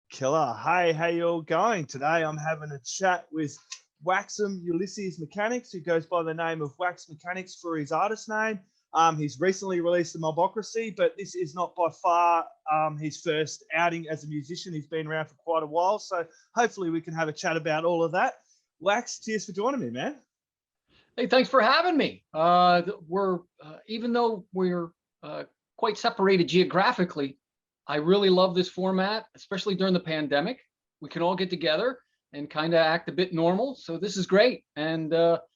Killer. Hey, how you all going? Today I'm having a chat with Waxim Ulysses Mekanix, who goes by the name of Wax Mekanix for his artist name. He's recently released the Mobocracy, but this is not by far his first outing as a musician. He's been around for quite a while, so hopefully we can have a chat about all of that. Wax, cheers for joining me, man. Hey, thanks for having me. Even though we're quite separated geographically, I really love this format, especially during the pandemic. We can all get together and kind of act a bit normal. So this is great. And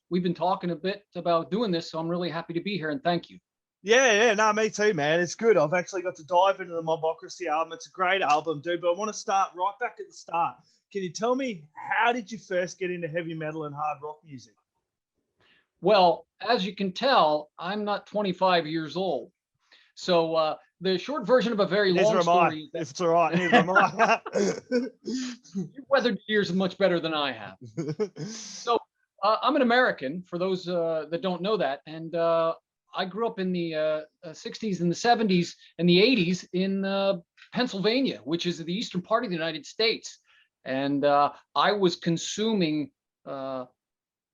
we've been talking a bit about doing this. So I'm really happy to be here and thank you. Yeah, no, me too, man. It's good. I've actually got to dive into the Mobocracy album. It's a great album, dude, but I want to start right back at the start. Can you tell me, how did you first get into heavy metal and hard rock music? Well, as you can tell, I'm not 25 years old. So the short version of a very long story. If it's all right, neither am I. You weathered years much better than I have. So I'm an American, for those that don't know that. And I grew up in the 60s and the 70s and the 80s in Pennsylvania, which is the eastern part of the United States. And I was consuming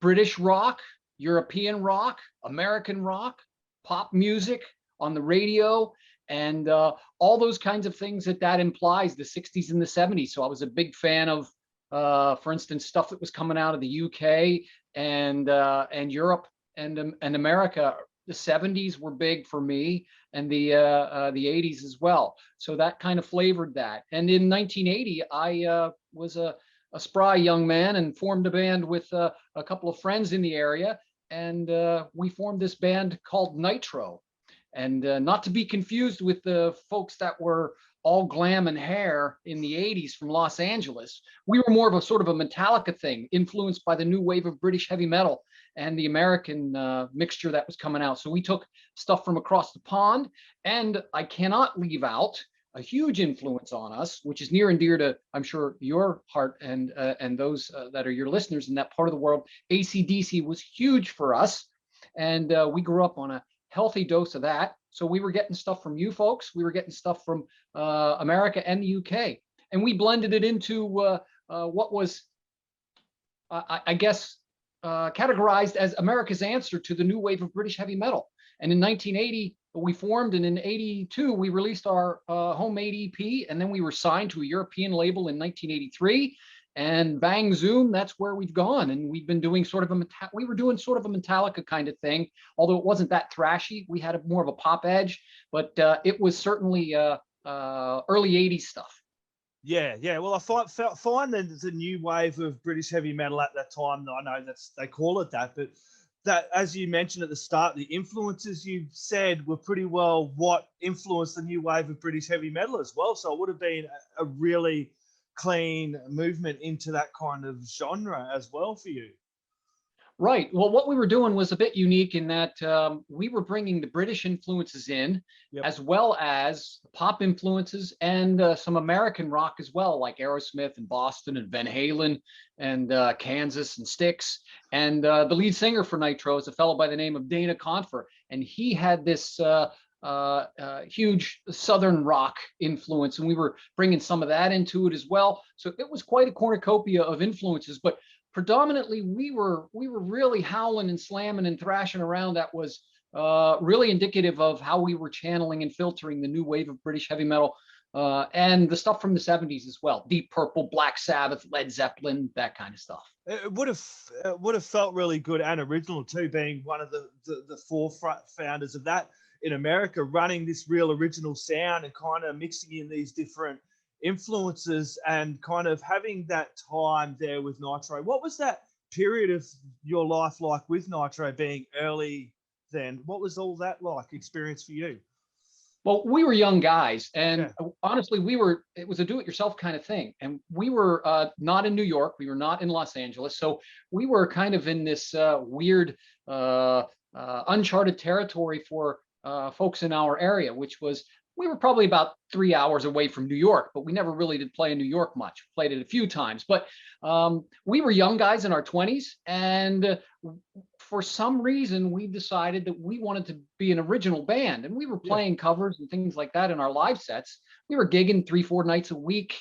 British rock, European rock, American rock, pop music on the radio, and all those kinds of things that implies, the 60s and the 70s. So I was a big fan of, for instance, stuff that was coming out of the UK and Europe and America. The 70s were big for me, and the 80s as well. So that kind of flavored that. And in 1980, I was a spry young man and formed a band with a couple of friends in the area, and we formed this band called Nitro. And not to be confused with the folks that were all glam and hair in the 80s from Los Angeles. We were more of a sort of a Metallica thing, influenced by the new wave of British heavy metal and the American mixture that was coming out. So we took stuff from across the pond, and I cannot leave out a huge influence on us, which is near and dear to, I'm sure, your heart and those that are your listeners in that part of the world. AC/DC was huge for us, and we grew up on a healthy dose of that. So we were getting stuff from you folks. We were getting stuff from America and the UK. And we blended it into what was, I guess, categorized as America's answer to the new wave of British heavy metal. And in 1980, we formed, and in 82, we released our homemade EP, and then we were signed to a European label in 1983. And bang zoom, that's where we've gone. And we've been doing sort of we were doing sort of a Metallica kind of thing, although it wasn't that thrashy. We had more of a pop edge, but it was certainly early 80s stuff. Yeah. Well, I find that there's a new wave of British heavy metal at that time. I know they call it that, but that, as you mentioned at the start, the influences you said were pretty well what influenced the new wave of British heavy metal as well. So it would have been a really clean movement into that kind of genre as well for you. Right. Well, what we were doing was a bit unique in that we were bringing the British influences in, as well as pop influences and some American rock as well, like Aerosmith and Boston and Van Halen and Kansas and Styx. And the lead singer for Nitro is a fellow by the name of Dana Confer, and he had this huge Southern rock influence, and we were bringing some of that into it as well. So it was quite a cornucopia of influences, but predominantly we were really howling and slamming and thrashing around. That was really indicative of how we were channeling and filtering the new wave of British heavy metal and the stuff from the 70s as well. Deep Purple, Black Sabbath, Led Zeppelin, that kind of stuff. It would have felt really good and original too, being one of the forefront founders of that in America, running this real original sound and kind of mixing in these different influences and kind of having that time there with Nitro. What was that period of your life like with Nitro being early then? What was all that like experience for you? Well, we were young guys, and honestly, it was a do-it-yourself kind of thing. And we were not in New York. We were not in Los Angeles. So we were kind of in this weird, uncharted territory for folks in our area, which was, we were probably about 3 hours away from New York, but we never really did play in New York much. We played it a few times, but we were young guys in our 20s, and for some reason we decided that we wanted to be an original band, and we were playing covers and things like that in our live sets. We were gigging 3-4 nights a week.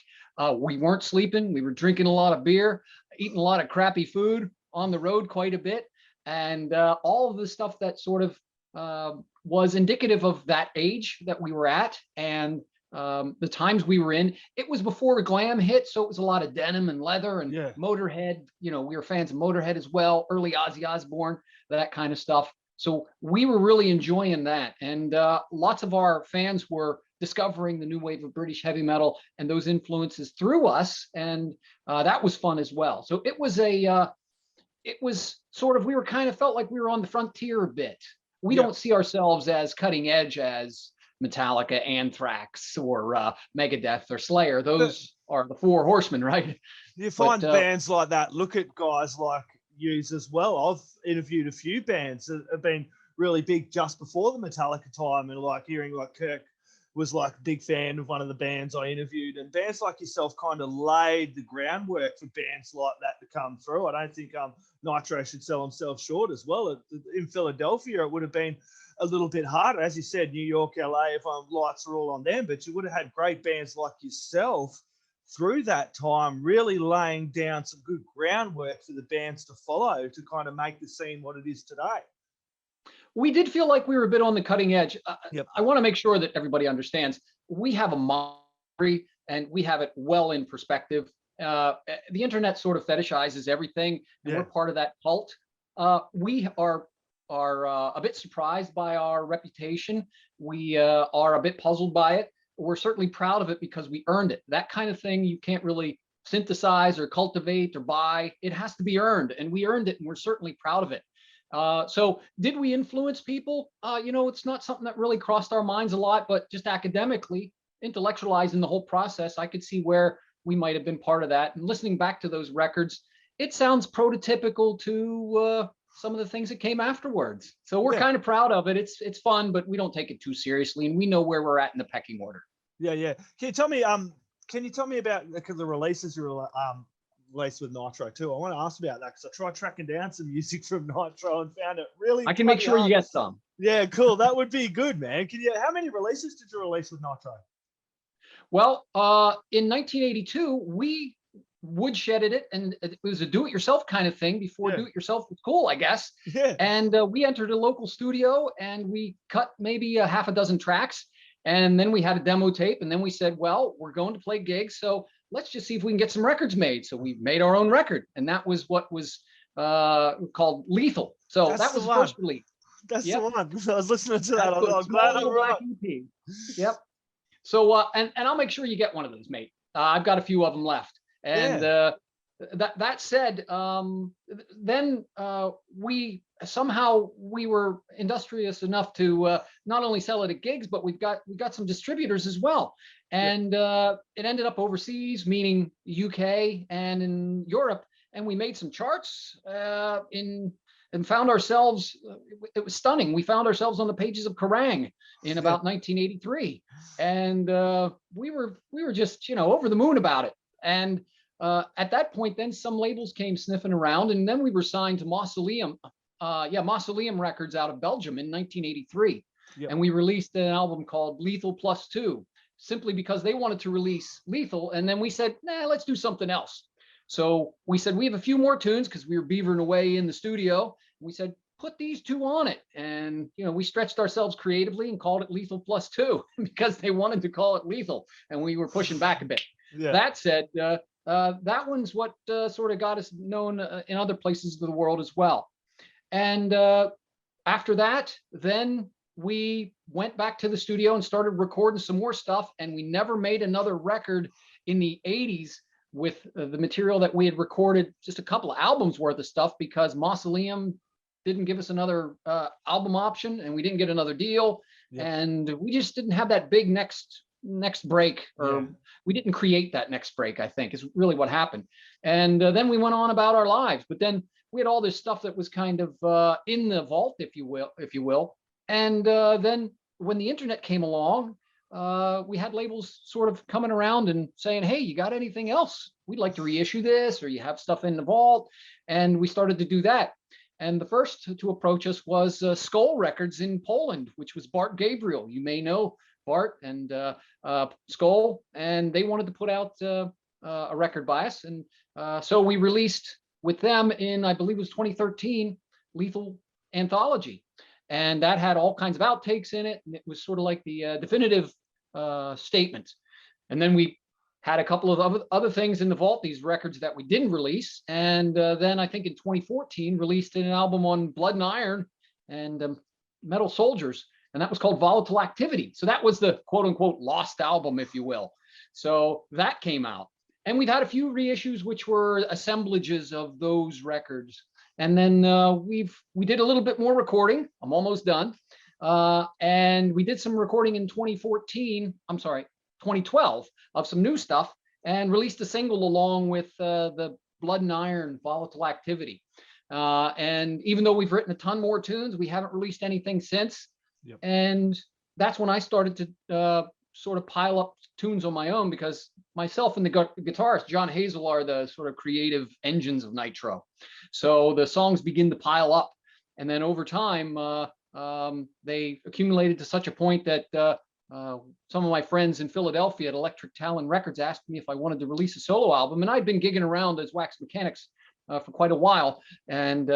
We weren't sleeping. We were drinking a lot of beer, eating a lot of crappy food on the road quite a bit. And all of the stuff that sort of was indicative of that age that we were at and the times we were in. It was before glam hit, so it was a lot of denim and leather and Motorhead. You know, we were fans of Motorhead as well, early Ozzy Osbourne, that kind of stuff. So we were really enjoying that. And lots of our fans were discovering the new wave of British heavy metal and those influences through us. And that was fun as well. So it was sort of, we were kind of felt like we were on the frontier a bit. We don't see ourselves as cutting edge as Metallica, Anthrax, or Megadeth or Slayer. Those are the four horsemen, right? You find bands like that. Look at guys like yous as well. I've interviewed a few bands that have been really big just before the Metallica time, and like hearing like Kirk was like a big fan of one of the bands I interviewed, and bands like yourself kind of laid the groundwork for bands like that to come through. I don't think Nitro should sell himself short as well. In Philadelphia, it would have been a little bit harder. As you said, New York, LA, if lights are all on them, but you would have had great bands like yourself through that time, really laying down some good groundwork for the bands to follow to kind of make the scene what it is today. We did feel like we were a bit on the cutting edge. I want to make sure that everybody understands we have a mockery and we have it well in perspective. The internet sort of fetishizes everything, and we're part of that cult. We are a bit surprised by our reputation. We are a bit puzzled by it. We're certainly proud of it because we earned it. That kind of thing you can't really synthesize or cultivate or buy. It has to be earned, and we earned it, and we're certainly proud of it. So did we influence people? You know, it's not something that really crossed our minds a lot, but just academically, intellectualizing the whole process, I could see where we might have been part of that. And listening back to those records, it sounds prototypical to some of the things that came afterwards. So we're kind of proud of it. It's fun, but we don't take it too seriously, and we know where we're at in the pecking order. Yeah. Can you tell me about the releases you were released with Nitro too? I want to ask about that because I tried tracking down some music from Nitro and found it really. I can make sure you get some. Yeah, cool. That would be good, man. How many releases did you release with Nitro? Well, in 1982, we woodshedded it, and it was a do-it-yourself kind of thing before do-it-yourself was cool, I guess. Yeah. And we entered a local studio and we cut maybe a half a dozen tracks, and then we had a demo tape, and then we said, well, we're going to play gigs, so let's just see if we can get some records made. So we made our own record, and that was what was called Lethal. So that was the first release. That's the one. I was listening to that. I'm glad I'm right. EP. Yep. So and I'll make sure you get one of those, mate. I've got a few of them left. And that said, then we were industrious enough to not only sell it at gigs, but we got some distributors as well. And it ended up overseas, meaning UK and in Europe. And we made some charts and found ourselves, it was stunning. We found ourselves on the pages of Kerrang in about 1983. And we were just, over the moon about it. And at that point, then some labels came sniffing around, and then we were signed to Mausoleum Records out of Belgium in 1983. And we released an album called Lethal Plus 2, simply because they wanted to release Lethal. And then we said, nah, let's do something else. So we said, we have a few more tunes because we were beavering away in the studio. We said, put these two on it. And, we stretched ourselves creatively and called it Lethal Plus 2 because they wanted to call it Lethal, and we were pushing back a bit. That said, that one's what sort of got us known in other places of the world as well. And after that, then we went back to the studio and started recording some more stuff, and we never made another record in the 80s with the material that we had recorded, just a couple of albums worth of stuff, because Mausoleum didn't give us another album option, and we didn't get another deal. And we just didn't have that big next break, or we didn't create that next break, I think is really what happened. And then we went on about our lives, but then we had all this stuff that was kind of in the vault, if you will. And then when the internet came along, we had labels sort of coming around and saying, hey, you got anything else? We'd like to reissue this, or you have stuff in the vault. And we started to do that. And the first to approach us was Skull Records in Poland, which was Bart Gabriel. You may know Bart and Skull, and they wanted to put out a record by us. And so we released with them in, I believe it was 2013, Lethal Anthology. And that had all kinds of outtakes in it. And it was sort of like the definitive statement. And then we had a couple of other things in the vault, these records that we didn't release. And then I think in 2014, released an album on Blood and Iron and Metal Soldiers. And that was called Volatile Activity. So that was the quote unquote lost album, if you will. So that came out. And we've had a few reissues, which were assemblages of those records. And then we did a little bit more recording. I'm almost done. And we did some recording in 2012 of some new stuff and released a single along with the Blood and Iron Volatile Activity. And even though we've written a ton more tunes, we haven't released anything since. Yep. And that's when I started to sort of pile up tunes on my own, because myself and the guitarist John Hazel are the sort of creative engines of Nitro. So the songs begin to pile up, and then over time they accumulated to such a point that some of my friends in Philadelphia at Electric Talon Records asked me if I wanted to release a solo album, and I'd been gigging around as Wax Mekanix for quite a while, and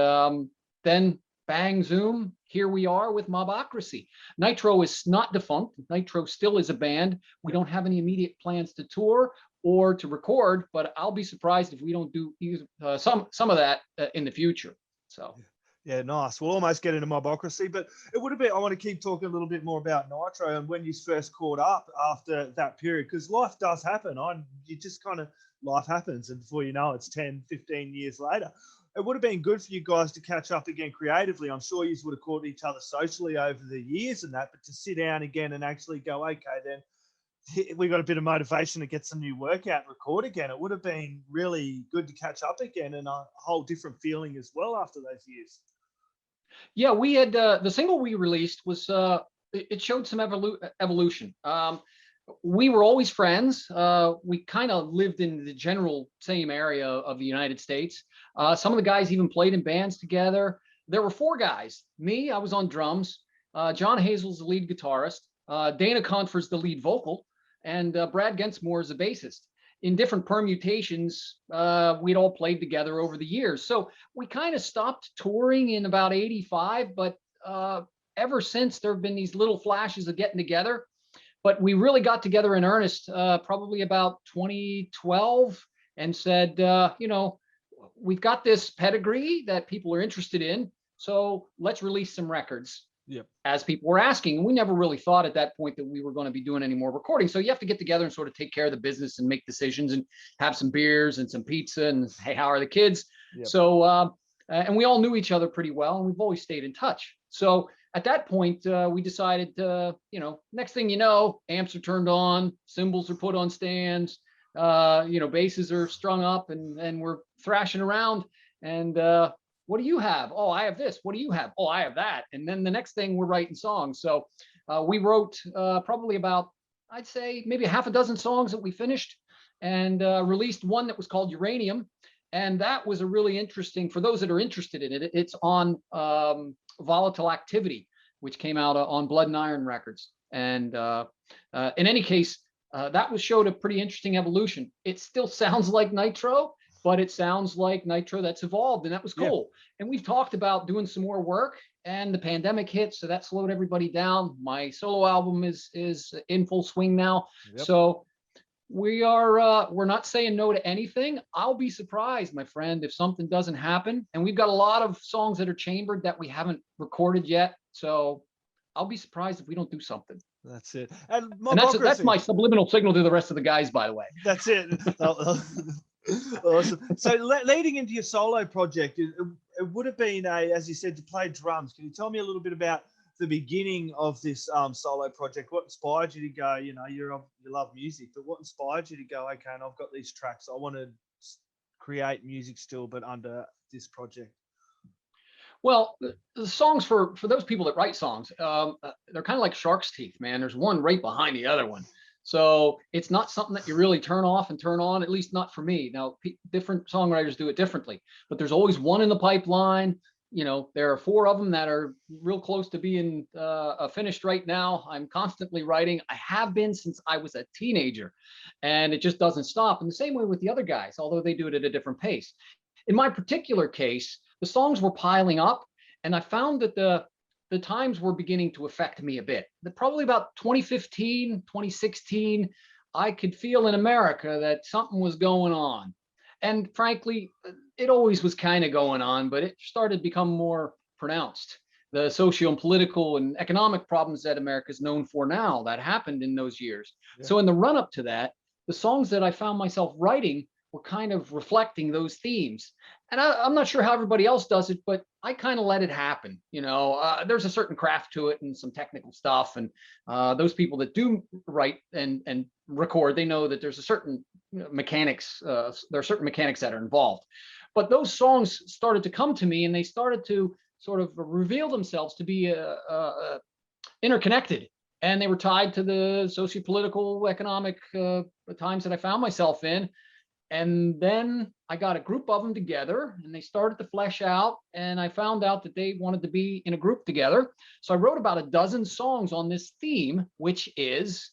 then bang zoom, here we are with Mobocracy. Nitro is not defunct. Nitro still is a band. We don't have any immediate plans to tour or to record, but I'll be surprised if we don't do some of that in the future. So yeah, nice. We'll almost get into Mobocracy, but it would have been, I want to keep talking a little bit more about Nitro and when you first caught up after that period, because life does happen. You just kind of, life happens, and before you know, it's 10, 15 years later. It would have been good for you guys to catch up again creatively. I'm sure you would have caught each other socially over the years and that, but to sit down again and actually go, okay, then we got a bit of motivation to get some new work out and record again. It would have been really good to catch up again, and a whole different feeling as well after those years. Yeah, we had the single we released was it showed some evolution. We were always friends. We kind of lived in the general same area of the United States. Some of the guys even played in bands together. There were 4 guys. Me, I was on drums. John Hazel's the lead guitarist. Dana Confer's the lead vocal. And Brad Gensmore is a bassist. In different permutations, we'd all played together over the years. So we kind of stopped touring in about 85, but ever since there have been these little flashes of getting together. But we really got together in earnest probably about 2012 and said, we've got this pedigree that people are interested in, so let's release some records. Yep. As people were asking. And we never really thought at that point that we were going to be doing any more recording. So you have to get together and sort of take care of the business and make decisions and have some beers and some pizza and, hey, how are the kids? Yep. So, and we all knew each other pretty well, and we've always stayed in touch. So at that point, we decided, next thing you know, amps are turned on, cymbals are put on stands, basses are strung up, and we're thrashing around. And what do you have? Oh, I have this. What do you have? Oh, I have that. And then the next thing, we're writing songs. So we wrote probably about, I'd say, maybe 6 songs that we finished, and released one that was called Uranium. And that was a really interesting, for those that are interested in it, it's on Volatile Activity, which came out on Blood and Iron Records. And in any case, that showed a pretty interesting evolution. It still sounds like Nitro, but it sounds like Nitro that's evolved, and that was cool. Yeah. And we've talked about doing some more work, and the pandemic hit, so that slowed everybody down. My solo album is in full swing now. Yep. So we're not saying no to anything. I'll be surprised, my friend, if something doesn't happen. And we've got a lot of songs that are chambered that we haven't recorded yet. So I'll be surprised if we don't do something. That's it. And that's my subliminal signal to the rest of the guys, by the way. That's it. Awesome. So leading into your solo project, it would have been as you said, to play drums. Can you tell me a little bit about the beginning of this solo project? What inspired you to go, you love music, but what inspired you to go, okay, and I've got these tracks, I want to create music still, but under this project? Well, the songs for those people that write songs, they're kind of like shark's teeth, man. There's one right behind the other one. So it's not something that you really turn off and turn on, at least not for me. Now, different songwriters do it differently, but there's always one in the pipeline. you know, there are 4 of them that are real close to being finished right now. I'm constantly writing. I have been since I was a teenager, and it just doesn't stop. In the same way with the other guys, although they do it at a different pace. In my particular case, the songs were piling up, and I found that the times were beginning to affect me a bit. Probably about 2015, 2016, I could feel in America that something was going on. And frankly, it always was kind of going on, but it started to become more pronounced. The socio and political and economic problems that America is known for now that happened in those years. Yeah. So in the run up to that, the songs that I found myself writing were kind of reflecting those themes. And I'm not sure how everybody else does it, but I kind of let it happen. You know, there's a certain craft to it and some technical stuff. And those people that do write and record, they know that there's a certain mechanics, there are certain mechanics that are involved. But those songs started to come to me, and they started to sort of reveal themselves to be interconnected. And they were tied to the socio-political, economic times that I found myself in. And then I got a group of them together, and they started to flesh out, and I found out that they wanted to be in a group together. So I wrote about a dozen songs on this theme, which is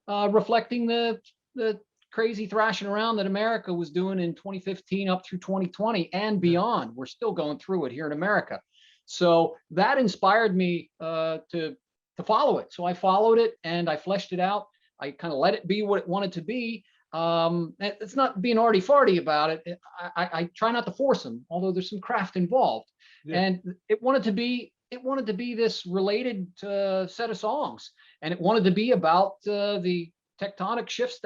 reflecting the crazy thrashing around that America was doing in 2015 up through 2020 and beyond. We're still going through it here in America. So that inspired me to follow it. So I followed it, and I fleshed it out. I kind of let it be what it wanted to be. It's not being arty farty about it. I try not to force them, although there's some craft involved. Yeah. And it wanted to be this related set of songs, and it wanted to be about the tectonic shift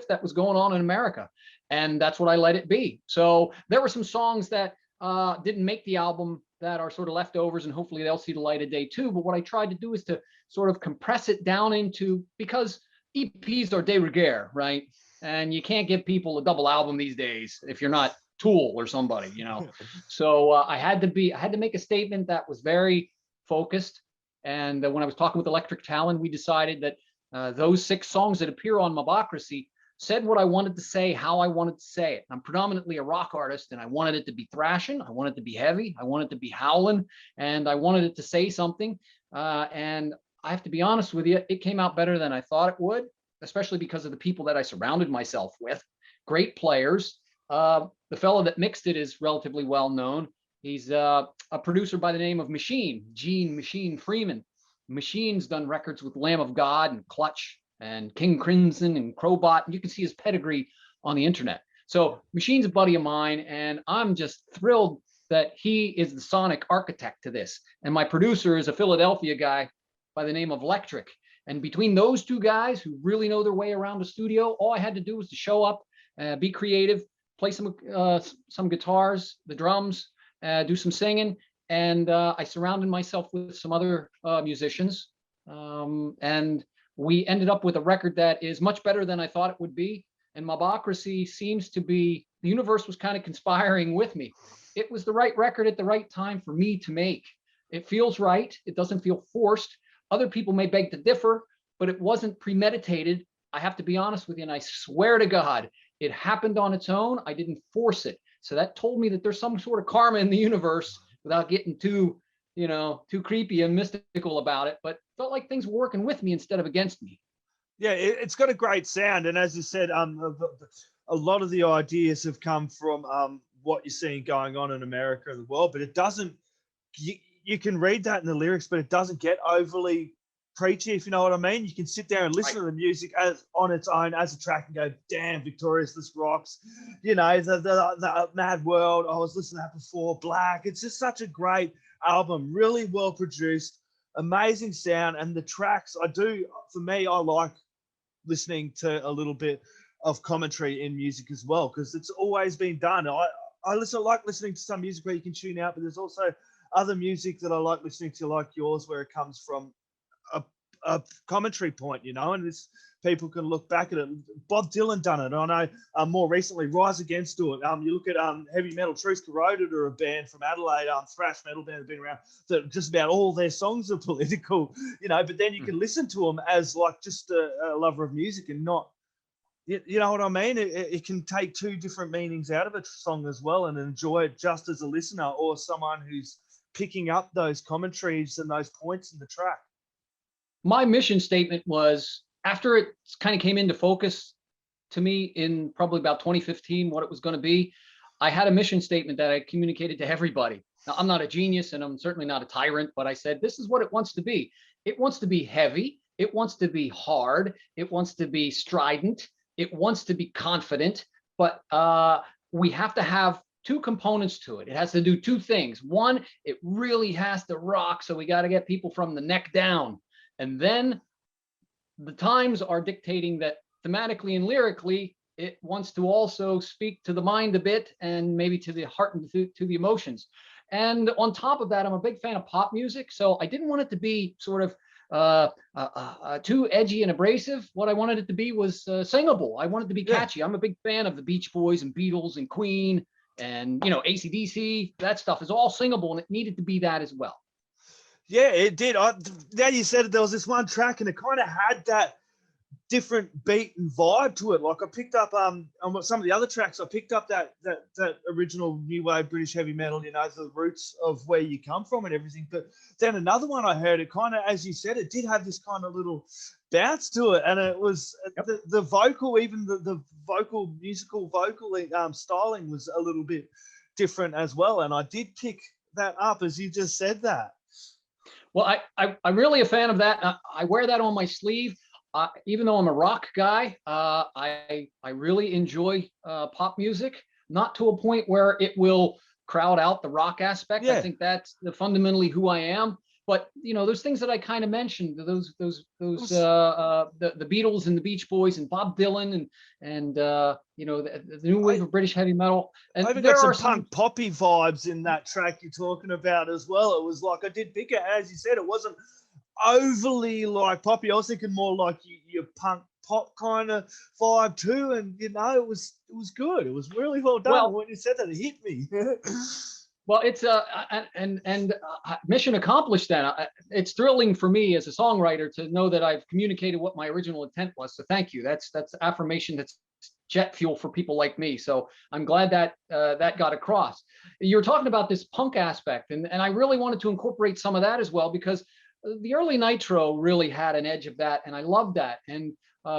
that was going on in America, and that's what I let it be. So there were some songs that didn't make the album that are sort of leftovers, and hopefully they'll see the light of day too. But what I tried to do is to sort of compress it down into, because EPs are de rigueur, right? And you can't give people a double album these days if you're not Tool or somebody, you know. So I had to make a statement that was very focused. And when I was talking with Electric Talon, we decided that those 6 songs that appear on Mobocracy said what I wanted to say, how I wanted to say it. I'm predominantly a rock artist, and I wanted it to be thrashing. I wanted it to be heavy. I wanted it to be howling, and I wanted it to say something. And I have to be honest with you, it came out better than I thought it would, especially because of the people that I surrounded myself with. Great players. The fellow that mixed it is relatively well known. He's a producer by the name of Gene Machine Freeman. Machine's done records with Lamb of God and Clutch and King Crimson and Crowbot. And you can see his pedigree on the internet. So Machine's a buddy of mine, and I'm just thrilled that he is the sonic architect to this. And my producer is a Philadelphia guy by the name of Electric. And between those 2 guys who really know their way around the studio, all I had to do was to show up, be creative, play some guitars, the drums, do some singing. And I surrounded myself with some other musicians. And we ended up with a record that is much better than I thought it would be. And Mobocracy seems to be, the universe was kind of conspiring with me. It was the right record at the right time for me to make. It feels right. It doesn't feel forced. Other people may beg to differ, but it wasn't premeditated. I have to be honest with you, and I swear to God, it happened on its own. I didn't force it. So that told me that there's some sort of karma in the universe, without getting too creepy and mystical about it, but felt like things were working with me instead of against me. Yeah, it's got a great sound. And as you said, a lot of the ideas have come from what you're seeing going on in America and the world, but it doesn't, you can read that in the lyrics, but it doesn't get overly preachy, if you know what I mean. You can sit there and listen to the music as on its own as a track and go, damn, Victorious, this rocks. You know, the Mad World, I was listening to that before, Black. It's just such a great album, really well produced, amazing sound. And the tracks, for me, I like listening to a little bit of commentary in music as well, because it's always been done. I like listening to some music where you can tune out, but there's also other music that I like listening to, like yours, where it comes from a commentary point, you know, and this, people can look back at it. Bob Dylan done it. I know more recently Rise Against do it. You look at Heavy Metal Truth Corroded, are a band from Adelaide, thrash metal band that have been around, that just about all their songs are political, you know, but then you can listen to them as like just a lover of music and not, you know what I mean? It can take 2 different meanings out of a song as well and enjoy it just as a listener or someone who's picking up those commentaries and those points in the track? My mission statement was, after it kind of came into focus to me in probably about 2015, what it was going to be, I had a mission statement that I communicated to everybody. Now, I'm not a genius and I'm certainly not a tyrant, but I said, this is what it wants to be. It wants to be heavy. It wants to be hard. It wants to be strident. It wants to be confident. But we have to have two components to it. It has to do two things. One, it really has to rock. So we got to get people from the neck down. And then the times are dictating that thematically and lyrically, it wants to also speak to the mind a bit and maybe to the heart and to the emotions. And on top of that, I'm a big fan of pop music. So I didn't want it to be sort of too edgy and abrasive. What I wanted it to be was singable. I wanted it to be catchy. I'm a big fan of the Beach Boys and Beatles and Queen and, you know, AC/DC. That stuff is all singable, and it needed to be that as well. Yeah, it did. Now you said it, there was this one track and it kind of had that different beat and vibe to it. Like I picked up on some of the other tracks, I picked up that original new wave British heavy metal, you know, the roots of where you come from and everything. But then another one I heard, it kind of, as you said, it did have this kind of little bounce to it, and it was the vocal, even the vocal musical vocal styling was a little bit different as well. And I did pick that up as you just said that. Well, I'm really a fan of that. I wear that on my sleeve. Even though I'm a rock guy, I really enjoy pop music, not to a point where it will crowd out the rock aspect. Yeah. I think that's fundamentally who I am. But you know, those things that I kind of mentioned, those the Beatles and the Beach Boys and Bob Dylan and you know, the new wave of British heavy metal. And I even got some punk poppy vibes in that track you're talking about as well. It was like, I did pick it, as you said, it wasn't overly like poppy. I was thinking more like your punk pop kind of vibe too, and you know, it was good. It was really well done. Well, when you said that, it hit me. Well, it's mission accomplished. Then it's thrilling for me as a songwriter to know that I've communicated what my original intent was. So thank you. That's affirmation. That's jet fuel for people like me. So I'm glad that that got across. You were talking about this punk aspect, and I really wanted to incorporate some of that as well, because the early Nitro really had an edge of that, and I loved that. And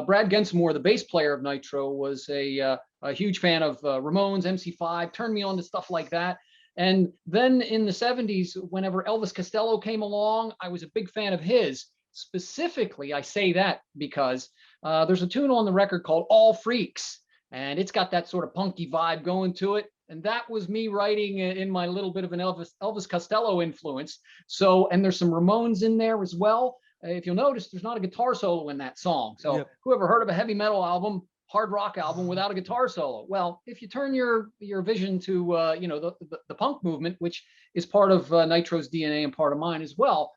Brad Gensmore, the bass player of Nitro, was a huge fan of Ramones, MC5, turned me on to stuff like that. And then in the 70s, whenever Elvis Costello came along, I was a big fan of his. Specifically, I say that because there's a tune on the record called All Freaks, and it's got that sort of punky vibe going to it. And that was me writing in my little bit of an Elvis Costello influence. So, and there's some Ramones in there as well. If you'll notice, there's not a guitar solo in that song. So whoever heard of a heavy metal album, hard rock album without a guitar solo? Well, if you turn your vision to you know, the punk movement, which is part of Nitro's DNA and part of mine as well,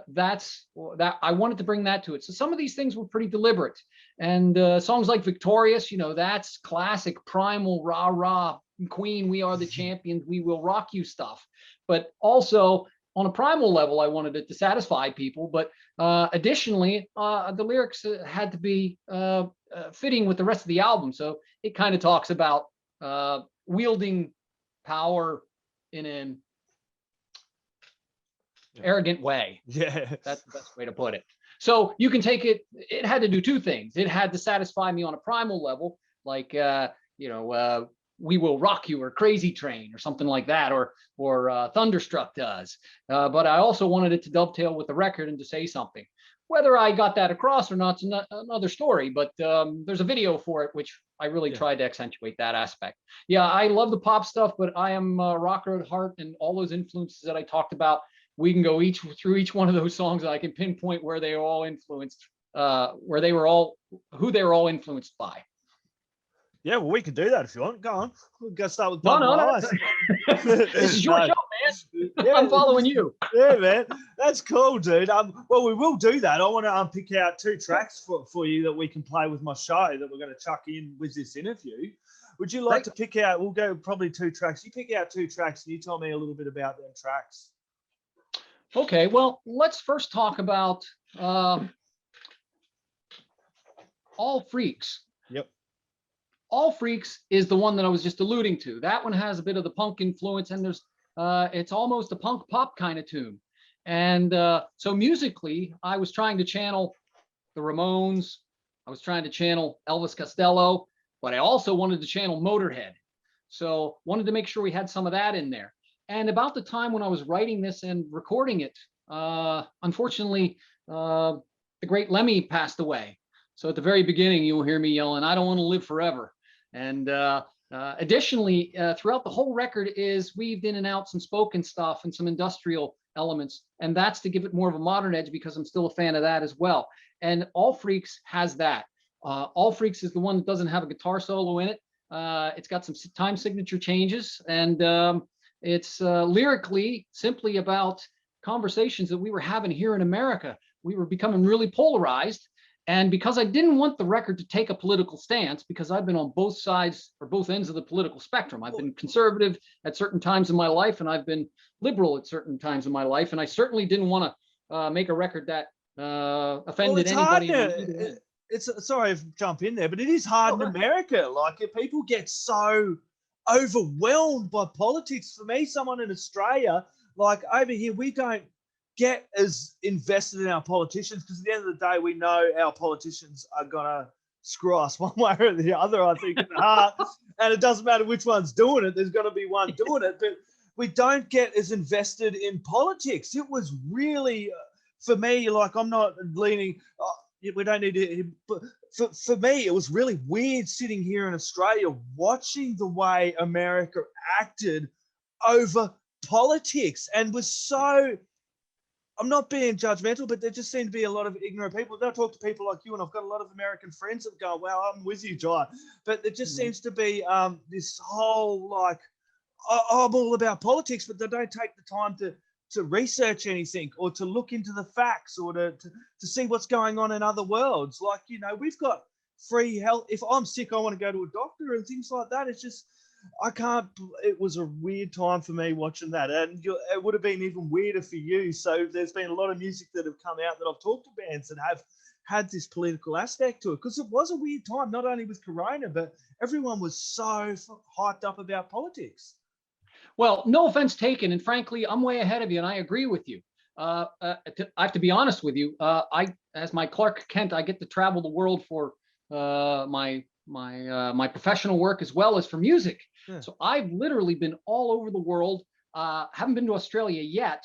that's that I wanted to bring that to it. So some of these things were pretty deliberate, and songs like Victorious, you know, that's classic primal rah rah Queen, we are the champions, we will rock you stuff. But also on a primal level, I wanted it to satisfy people. But additionally, the lyrics had to be fitting with the rest of the album. So it kind of talks about wielding power in an arrogant way. Yeah, that's the best way to put it. So you can take it. It had to do two things. It had to satisfy me on a primal level, like you know, We Will Rock You or Crazy Train or something like that, or Thunderstruck does. But I also wanted it to dovetail with the record and to say something. Whether I got that across or not is another story, but there's a video for it, which I really tried to accentuate that aspect. Yeah, I love the pop stuff, but I am a rocker at heart, and all those influences that I talked about, we can go through each one of those songs, and I can pinpoint where they are all influenced, who they were all influenced by. Yeah, well, we can do that if you want. Go on. We'll go start with No. This is your show, man. Yeah, I'm following you. Yeah, man. That's cool, dude. Well, we will do that. I want to pick out two tracks for you that we can play with my show that we're going to chuck in with this interview. Would you like to pick out? We'll go probably two tracks. You pick out two tracks, and you tell me a little bit about them tracks. Okay. Well, let's first talk about All Freaks. Yep. All Freaks is the one that I was just alluding to. That one has a bit of the punk influence, and there's it's almost a punk pop kind of tune. And so musically, I was trying to channel the Ramones. I was trying to channel Elvis Costello, but I also wanted to channel Motorhead. So wanted to make sure we had some of that in there. And about the time when I was writing this and recording it, unfortunately, the great Lemmy passed away. So at the very beginning, you'll hear me yelling, "I don't want to live forever." And additionally, throughout the whole record is weaved in and out some spoken stuff and some industrial elements. And that's to give it more of a modern edge, because I'm still a fan of that as well. And All Freaks has that. All Freaks is the one that doesn't have a guitar solo in it. It's got some time signature changes, and it's lyrically simply about conversations that we were having here in America. We were becoming really polarized. And because I didn't want the record to take a political stance, because I've been on both sides or both ends of the political spectrum. I've been conservative at certain times in my life, and I've been liberal at certain times in my life. And I certainly didn't want to make a record that offended anybody. Sorry to jump in there, but it is hard in America. Like, if people get so overwhelmed by politics. For me, someone in Australia, like over here, we don't get as invested in our politicians, because at the end of the day, we know our politicians are gonna screw us one way or the other, I think, in the heart. And it doesn't matter which one's doing it, there's gonna be one doing it. But we don't get as invested in politics. It was really, for me, like, I'm not leaning, we don't need to, but for me, it was really weird sitting here in Australia watching the way America acted over politics, and was so, I'm not being judgmental, but there just seem to be a lot of ignorant people. They'll talk to people like you, and I've got a lot of American friends that go, "Well, I'm with you, Jai." But there just seems to be this whole, like, I'm all about politics, but they don't take the time to research anything, or to look into the facts, or to see what's going on in other worlds. Like, you know, we've got free health. If I'm sick, I want to go to a doctor and things like that. It's just, I can't, it was a weird time for me watching that. And it would have been even weirder for you. So there's been a lot of music that have come out that I've talked to bands that have had this political aspect to it, because it was a weird time, not only with Corona, but everyone was so hyped up about politics. Well, no offense taken, and frankly, I'm way ahead of you, and I agree with you. I have to be honest with you. As my Clark Kent, I get to travel the world for my professional work as well as for music. Yeah. So I've literally been all over the world. Haven't been to Australia yet,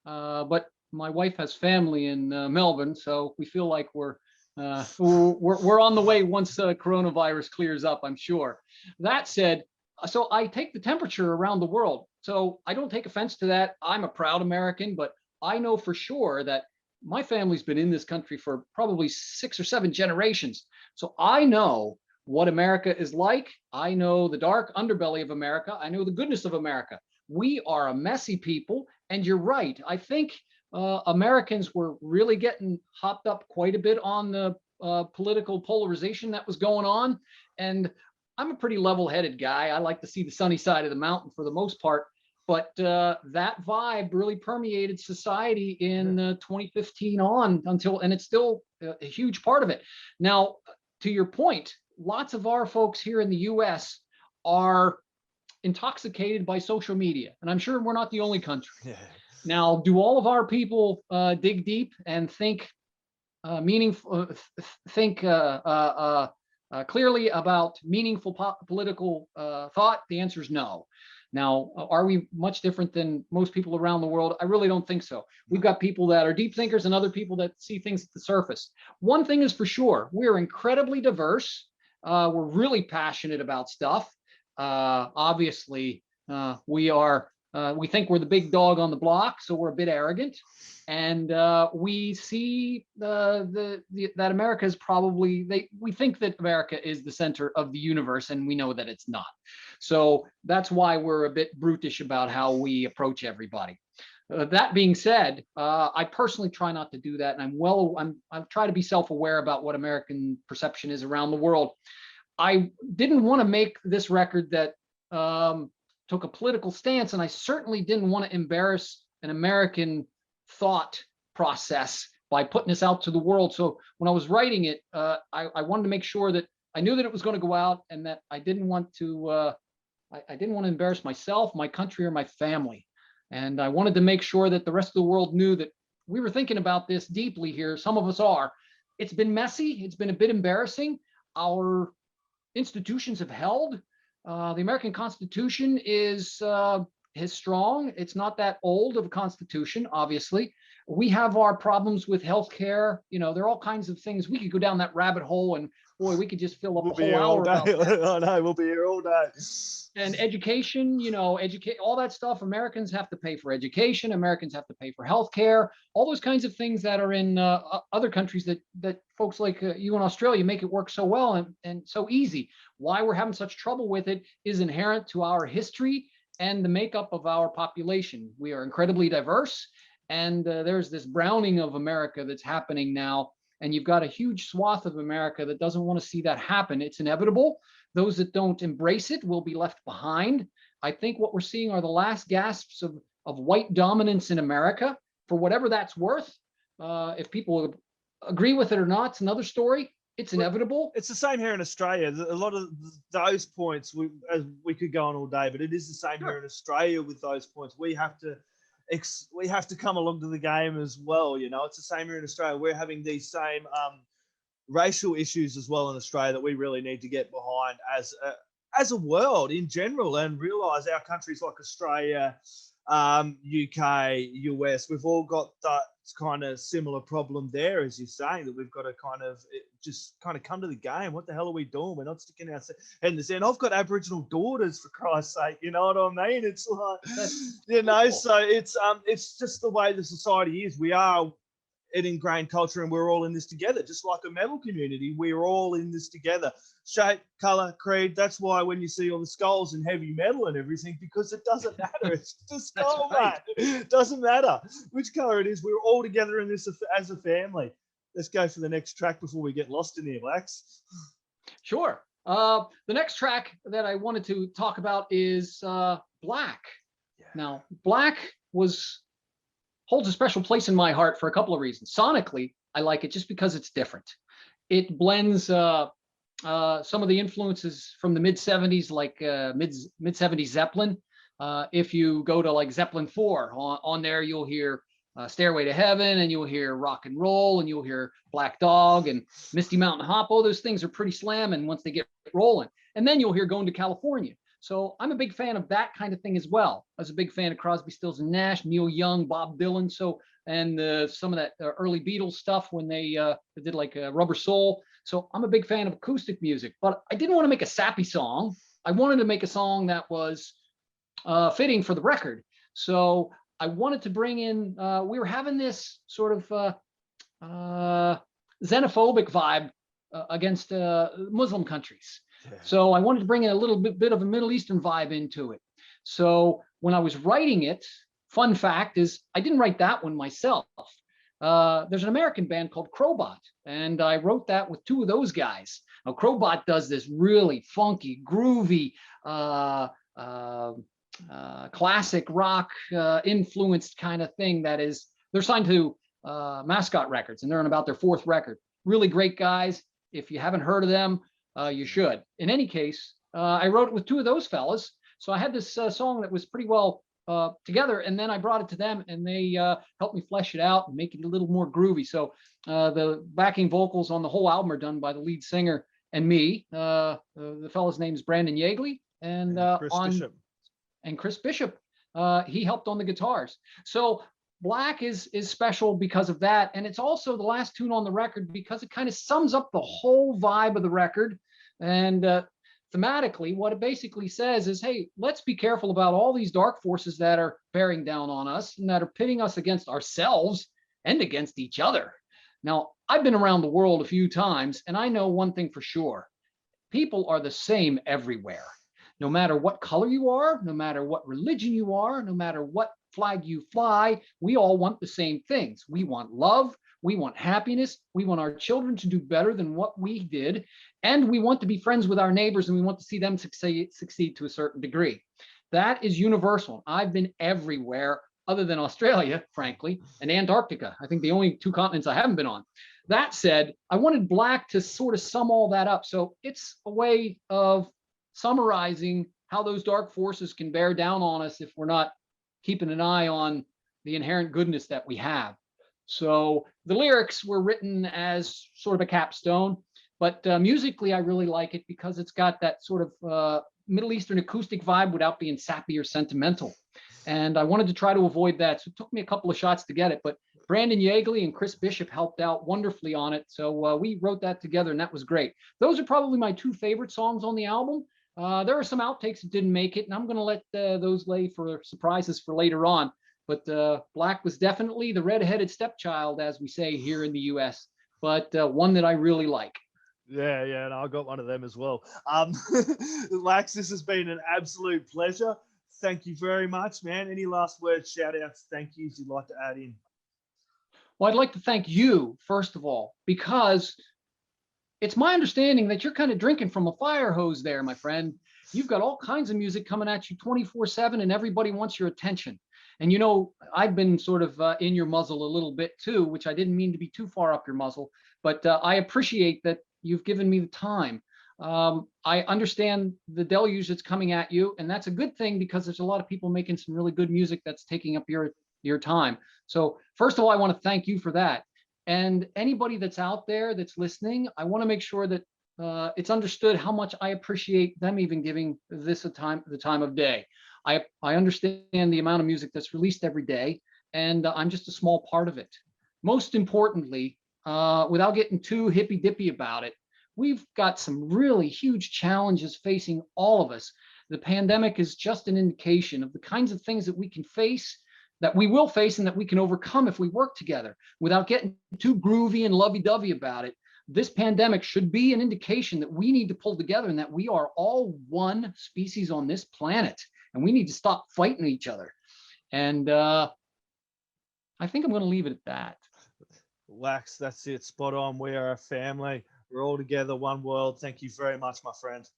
but my wife has family in Melbourne, so we feel like we're on the way once coronavirus clears up, I'm sure. That said, so I take the temperature around the world. So I don't take offense to that. I'm a proud American, but I know for sure that my family's been in this country for probably 6 or 7 generations. So I know what America is like. I know the dark underbelly of America. I know the goodness of America. We are a messy people, and you're right. I think Americans were really getting hopped up quite a bit on the political polarization that was going on. And I'm a pretty level-headed guy. I like to see the sunny side of the mountain for the most part. But that vibe really permeated society in 2015 on until, and it's still a huge part of it. Now, to your point, lots of our folks here in the US are intoxicated by social media. And I'm sure we're not the only country. Yeah. Now, do all of our people dig deep and think clearly about meaningful political thought? The answer is no. Now, are we much different than most people around the world? I really don't think so. We've got people that are deep thinkers and other people that see things at the surface. One thing is for sure, we're incredibly diverse. We're really passionate about stuff. Obviously, we think we're the big dog on the block, so we're a bit arrogant. And we see that America is probably, we think that America is the center of the universe, and we know that it's not. So that's why we're a bit brutish about how we approach everybody. That being said, I personally try not to do that, and I try to be self-aware about what American perception is around the world. I didn't want to make this record that took a political stance, and I certainly didn't want to embarrass an American thought process by putting this out to the world. So when I was writing it, I wanted to make sure that I knew that it was going to go out, and that I didn't want to embarrass myself, my country, or my family. And I wanted to make sure that the rest of the world knew that we were thinking about this deeply here. Some of us are. It's been messy. It's been a bit embarrassing. Our institutions have held. The American Constitution is strong. It's not that old of a constitution, obviously. We have our problems with healthcare. You know, there are all kinds of things. We could go down that rabbit hole, and boy, we could just fill up a whole hour about that. I know, we'll be here all day. And education, you know, all that stuff. Americans have to pay for education. Americans have to pay for healthcare. All those kinds of things that are in other countries that folks like you in Australia make it work so well and so easy. Why we're having such trouble with it is inherent to our history and the makeup of our population. We are incredibly diverse, and there's this browning of America that's happening now. And you've got a huge swath of America that doesn't want to see that happen. It's inevitable. Those that don't embrace it will be left behind. I think what we're seeing are the last gasps of white dominance in America, for whatever that's worth. If people agree with it or not, it's another story. It's inevitable. It's the same here in Australia. A lot of those points, we could go on all day, but it is the same here in Australia with those points. We have to come along to the game as well. You know, it's the same here in Australia. We're having these same racial issues as well in Australia that we really need to get behind as a world in general, and realize our countries like Australia, UK, US, we've all got that kind of similar problem there, as you're saying, that we've got to kind of come to the game. What the hell are we doing? We're not sticking our head in the sand. I've got Aboriginal daughters, for Christ's sake. You know what I mean? It's like, you know, so it's just the way the society is. We are an ingrained culture, and we're all in this together, just like a metal community. We're all in this together. Shape, color, creed. That's why when you see all the skulls in heavy metal and everything, because it doesn't matter. It's just a skull, right, mate. It doesn't matter which color it is. We're all together in this as a family. Let's go for the next track before we get lost in here, Wax. Sure. The next track that I wanted to talk about is Black. Yeah. Now, Black holds a special place in my heart for a couple of reasons. Sonically, I like it just because it's different. It blends some of the influences from the mid-70s, like mid-70s Zeppelin. If you go to like Zeppelin 4, on there you'll hear Stairway to Heaven, and you'll hear Rock and Roll, and you'll hear Black Dog and Misty Mountain Hop. All those things are pretty slamming once they get rolling. And then you'll hear Going to California. So I'm a big fan of that kind of thing as well. I was a big fan of Crosby, Stills and Nash, Neil Young, Bob Dylan. So, and some of that early Beatles stuff when they did like Rubber Soul. So I'm a big fan of acoustic music, but I didn't want to make a sappy song. I wanted to make a song that was fitting for the record. So I wanted to bring in, we were having this sort of xenophobic vibe against Muslim countries. Yeah. So I wanted to bring in a little bit of a Middle Eastern vibe into it. So when I was writing it, fun fact is I didn't write that one myself. There's an American band called Crowbot, and I wrote that with two of those guys. Now, Crowbot does this really funky, groovy, classic rock influenced kind of thing that is, they're signed to Mascot Records, and they're on about their fourth record. Really great guys. If you haven't heard of them, you should. In any case, I wrote it with two of those fellas. So I had this song that was pretty well together, and then I brought it to them, and they helped me flesh it out and make it a little more groovy. So the backing vocals on the whole album are done by the lead singer and me. The fella's name is Brandon Yeagley, and Chris Bishop. He helped on the guitars. So Black is special because of that, and it's also the last tune on the record because it kind of sums up the whole vibe of the record. And thematically, what it basically says is, hey, let's be careful about all these dark forces that are bearing down on us and that are pitting us against ourselves and against each other. Now, I've been around the world a few times, and I know one thing for sure. People are the same everywhere. No matter what color you are, no matter what religion you are, no matter what flag you fly, we all want the same things. We want love. We want happiness. We want our children to do better than what we did. And we want to be friends with our neighbors, and we want to see them succeed to a certain degree. That is universal. I've been everywhere other than Australia, frankly, and Antarctica. I think the only two continents I haven't been on. That said, I wanted Black to sort of sum all that up. So it's a way of summarizing how those dark forces can bear down on us if we're not keeping an eye on the inherent goodness that we have. So the lyrics were written as sort of a capstone, but musically I really like it because it's got that sort of Middle Eastern acoustic vibe without being sappy or sentimental. And I wanted to try to avoid that. So it took me a couple of shots to get it, but Brandon Yeagley and Chris Bishop helped out wonderfully on it. So we wrote that together, and that was great. Those are probably my two favorite songs on the album. There are some outtakes that didn't make it, and I'm going to let those lay for surprises for later on. But Black was definitely the red-headed stepchild, as we say here in the US, but one that I really like. Yeah, and I got one of them as well. Lax, this has been an absolute pleasure. Thank you very much, man. Any last words, shout outs, thank yous you'd like to add in? Well, I'd like to thank you, first of all, because it's my understanding that you're kind of drinking from a fire hose there, my friend. You've got all kinds of music coming at you 24/7, and everybody wants your attention. And, you know, I've been sort of in your muzzle a little bit too, which I didn't mean to be too far up your muzzle, but I appreciate that you've given me the time. I understand the deluge that's coming at you, and that's a good thing because there's a lot of people making some really good music that's taking up your time. So first of all, I want to thank you for that. And anybody that's out there that's listening, I want to make sure that it's understood how much I appreciate them even giving this the time of day. I understand the amount of music that's released every day, and I'm just a small part of it. Most importantly, without getting too hippy-dippy about it, we've got some really huge challenges facing all of us. The pandemic is just an indication of the kinds of things that we can face, that we will face, and that we can overcome if we work together without getting too groovy and lovey-dovey about it. This pandemic should be an indication that we need to pull together and that we are all one species on this planet, and we need to stop fighting each other. And I think I'm going to leave it at that. Wax, that's it. Spot on. We are a family. We're all together, one world. Thank you very much, my friend.